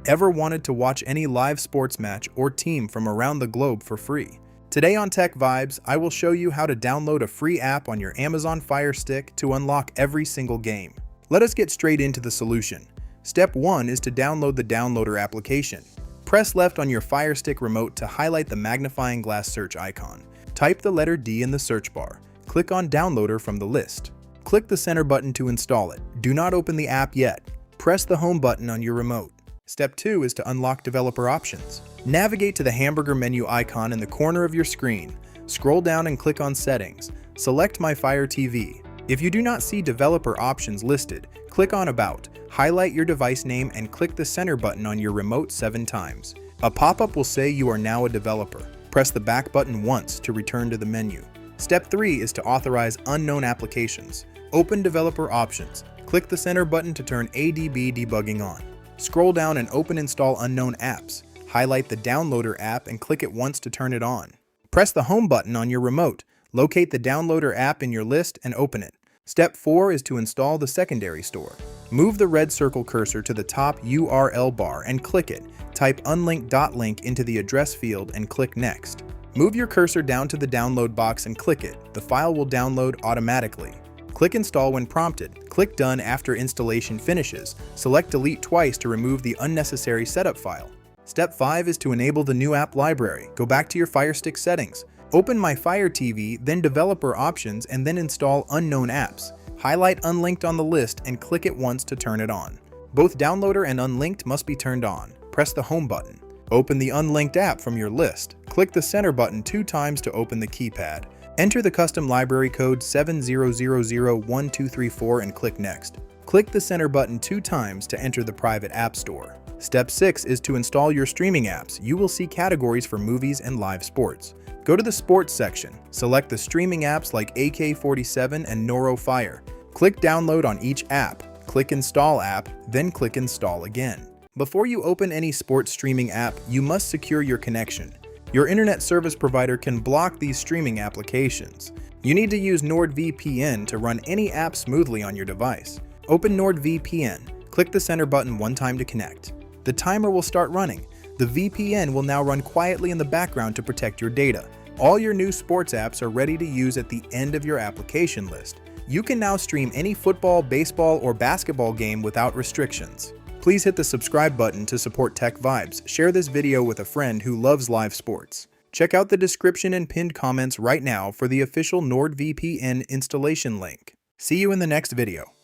Ever wanted to watch any live sports match or team from around the globe for free? Today on TechVibes, I will show you how to download a free app on your Amazon Firestick to unlock every single game. Let us get straight into the solution. Step 1 is to download the Downloader application. Press left on your Firestick remote to highlight the magnifying glass search icon. Type the letter D in the search bar. Click on Downloader from the list. Click the center button to install it. Do not open the app yet. Press the home button on your remote. Step 2 is to unlock developer options. Navigate to the hamburger menu icon in the corner of your screen. Scroll down and click on Settings. Select My Fire TV. If you do not see developer options listed, click on About, highlight your device name and click the center button on your remote 7 times. A pop-up will say you are now a developer. Press the back button once to return to the menu. Step 3 is to authorize unknown applications. Open developer options. Click the center button to turn ADB debugging on. Scroll down and open Install Unknown Apps. Highlight the Downloader app and click it once to turn it on. Press the Home button on your remote. Locate the Downloader app in your list and open it. Step 4 is to install the secondary store. Move the red circle cursor to the top URL bar and click it. Type unlink.link into the address field and click Next. Move your cursor down to the download box and click it. The file will download automatically. Click Install when prompted. Click Done after installation finishes. Select Delete twice to remove the unnecessary setup file. Step 5 is to enable the new app library. Go back to your Firestick settings. Open My Fire TV, then Developer Options, and then install Unknown Apps. Highlight Unlinked on the list and click it once to turn it on. Both Downloader and Unlinked must be turned on. Press the Home button. Open the unlinked app from your list. Click the center button 2 times to open the keypad. Enter the custom library code 70001234 and click Next. Click the center button 2 times to enter the private app store. Step 6 is to install your streaming apps. You will see categories for movies and live sports. Go to the Sports section. Select the streaming apps like AK-47 and Noro Fire. Click Download on each app. Click Install App, then click Install again. Before you open any sports streaming app, you must secure your connection. Your internet service provider can block these streaming applications. You need to use NordVPN to run any app smoothly on your device. Open NordVPN. Click the center button 1 time to connect. The timer will start running. The VPN will now run quietly in the background to protect your data. All your new sports apps are ready to use at the end of your application list. You can now stream any football, baseball, or basketball game without restrictions. Please hit the subscribe button to support TechVibes. Share this video with a friend who loves live sports. Check out the description and pinned comments right now for the official NordVPN installation link. See you in the next video.